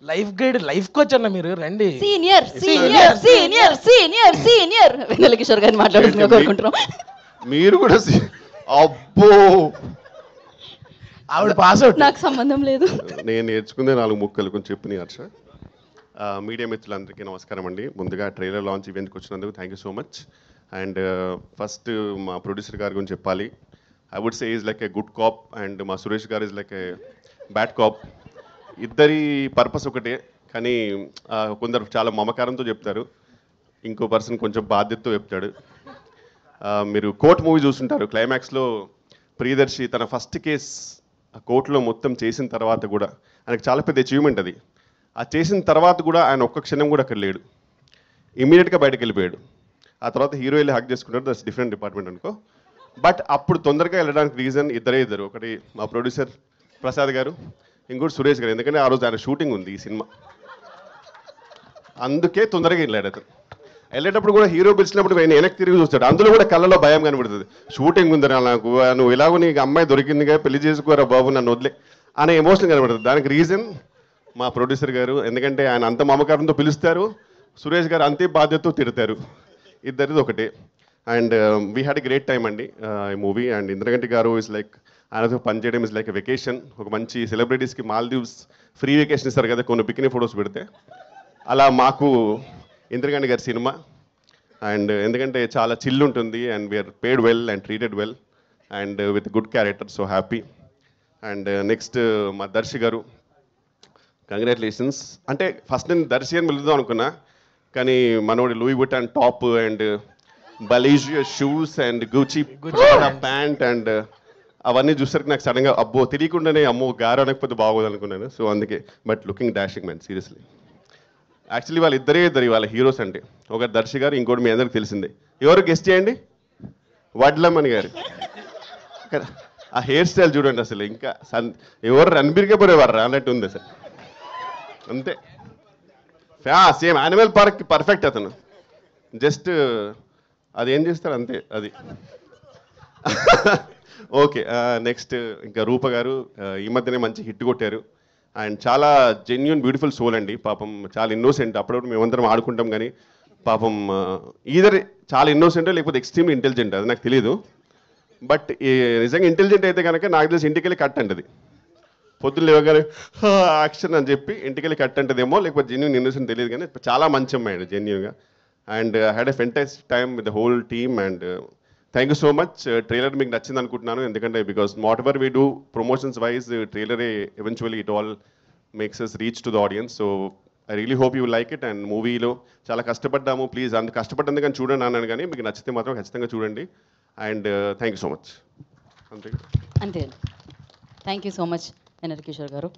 Life guide, life coach అన్న మీరు రండి. Senior senior senior senior senior Vennela Kishore గారిని మాట్లాడుతున్నా కోరుకుంటున్నాం. మీరు కూడా అబ్బో ఆవిడ పాస్ అవుట్. నాకు సంబంధం లేదు. నేను నేర్చుకుందే 4 ముక్కలు కొంచెం చెప్పినాయి హర్ష. మీడియా మిత్రులందరికీ నమస్కారం అండి. ముందుగా ట్రైలర్ లాంచ్ ఈవెంట్కి వచ్చినందుకు thank you so much. And first మా ప్రొడ్యూసర్ గారి గురించి చెప్పాలి. I would say is like a good cop and మా సురేష్ గారు is like a bad cop. ఇద్దరి పర్పస్ ఒకటే, కానీ కొందరు చాలా మమకారంతో చెప్తారు, ఇంకో పర్సన్ కొంచెం బాధ్యతతో చెప్తాడు. మీరు కోర్ట్ మూవీ చూస్తుంటారు, క్లైమాక్స్లో ప్రియదర్శి తన ఫస్ట్ కేస్ కోర్టులో మొత్తం చేసిన తర్వాత కూడా ఆయనకు చాలా పెద్ద అచీవ్మెంట్ అది. ఆ చేసిన తర్వాత కూడా ఆయన ఒక్క క్షణం కూడా అక్కడ లేడు, ఇమీడియట్గా బయటకు వెళ్ళిపోయాడు. ఆ తర్వాత హీరో వెళ్ళి హక్ చేసుకుంటారు, దట్స్ డిఫరెంట్ డిపార్ట్మెంట్ అనుకో. బట్ అప్పుడు తొందరగా వెళ్ళడానికి రీజన్ ఇద్దరు, ఒకటి మా ప్రొడ్యూసర్ ప్రసాద్ గారు, ఇంకోటి సురేష్ గారు. ఎందుకంటే ఆ రోజు ఆయన షూటింగ్ ఉంది ఈ సినిమా, అందుకే తొందరగా వెళ్ళాడు. అతను వెళ్ళేటప్పుడు కూడా హీరో పిలిచినప్పుడు ఆయన వెనక్కి తిరిగి చూస్తాడు, అందులో కూడా కళ్ళలో భయం కనబడుతుంది. షూటింగ్ ఉందిరా నాకు, నువ్వు ఇలాగో నీకు అమ్మాయి దొరికిందిగా పెళ్లి చేసుకోరా బాబు నన్ను వదిలే అనే ఎమోషన్ కనబడుతుంది. దానికి రీజన్ మా ప్రొడ్యూసర్ గారు, ఎందుకంటే ఆయన అంత మమకారంతో పిలుస్తారు, సురేష్ గారు అంతే బాధ్యతతో తిడతారు. ఇద్దరిది ఒకటే. And we had a great time అండి ఈ మూవీ. అండ్ ఇంద్రగంటి గారు ఇస్ లైక్ ఆయనతో పనిచేయడం ఇస్ లైక్ ఎ వెకేషన్. ఒక మంచి సెలబ్రిటీస్కి మాల్దీవ్స్ ఫ్రీ వెకేషన్ ఇస్తారు కదా కొన్ని బికినీ ఫొటోస్ పెడితే, అలా మాకు ఇంద్రగంటి గారి సినిమా. అండ్ ఎందుకంటే చాలా చిల్ ఉంటుంది and we're paid well and treated well and with good character, so happy. And next మా దర్శి గారు, కంగ్రాచులేషన్స్. అంటే ఫస్ట్ నేను దర్శి అని పిలుద్దాం అనుకున్నా, కానీ మనోడి Louis Vuitton top and Balenciaga shoes and Gucci pant and అవన్నీ చూసరికి నాకు సడన్గా అబ్బో తెలియకుండానే అమ్మో గారు అనకపోతే బాగోదు అనుకున్నాను. సో అందుకే, but looking dashing man seriously. Actually వాళ్ళ ఇద్దరు వాళ్ళ హీరోస్ అంటే, ఒకటి దర్శి గారు, ఇంకోటి మీ అందరికి తెలిసిందే. ఎవరు గెస్ట్ చేయండి? వడ్లమ్మని గారు. ఆ హెయిర్ స్టైల్ చూడండి అసలు, ఇంకా ఎవరు రణబీర్కే పోయేవారు అన్నట్టు ఉంది అసలు, అంతే. సేమ్ యానిమల్ పార్క్ పర్ఫెక్ట్ అతను, జస్ట్ అదేం చేస్తారు అంతే అది. ఓకే, నెక్స్ట్ ఇంకా రూప గారు ఈ మధ్యనే మంచి హిట్ కొట్టారు. అండ్ చాలా జెన్యున్ బ్యూటిఫుల్ సోల్ అండి. పాపం చాలా ఇన్నోసెంట్. అప్పుడప్పుడు మేమందరం ఆడుకుంటాం, కానీ పాపం ఈధర్ చాలా ఇన్నోసెంట్ లేకపోతే ఎక్స్ట్రీమ్లీ ఇంటెలిజెంట్, అది నాకు తెలియదు. బట్ నిజంగా ఇంటెలిజెంట్ అయితే కనుక నాకు తెలిసి ఇంటికి వెళ్ళి కట్ అంటది, పొద్దున్న లేవగానే యాక్షన్ అని చెప్పి ఇంటికి వెళ్ళి కట్ అంటదేమో, లేకపోతే జెన్యున్ ఇన్నోసెంట్ తెలియదు, కానీ చాలా మంచి అమ్మాయి జెన్యున్గా. And had a fantastic time with the whole team. And thank you so much. Trailer మీకు నచ్చింది అనుకుంటున్నాను, ఎందుకంటే because whatever we do promotions wise ట్రైలరే eventually it all makes us reach to the audience. So I really hope you like it. And మూవీలో చాలా కష్టపడ్డాము, please అంత కష్టపడ్డందుకని చూడండి అన్నాను, కానీ మీకు నచ్చితే మాత్రం ఖచ్చితంగా చూడండి. And thank you so much. అంతే. థ్యాంక్ యూ సో మచ్ వెన్నెల కిషోర్ గారు.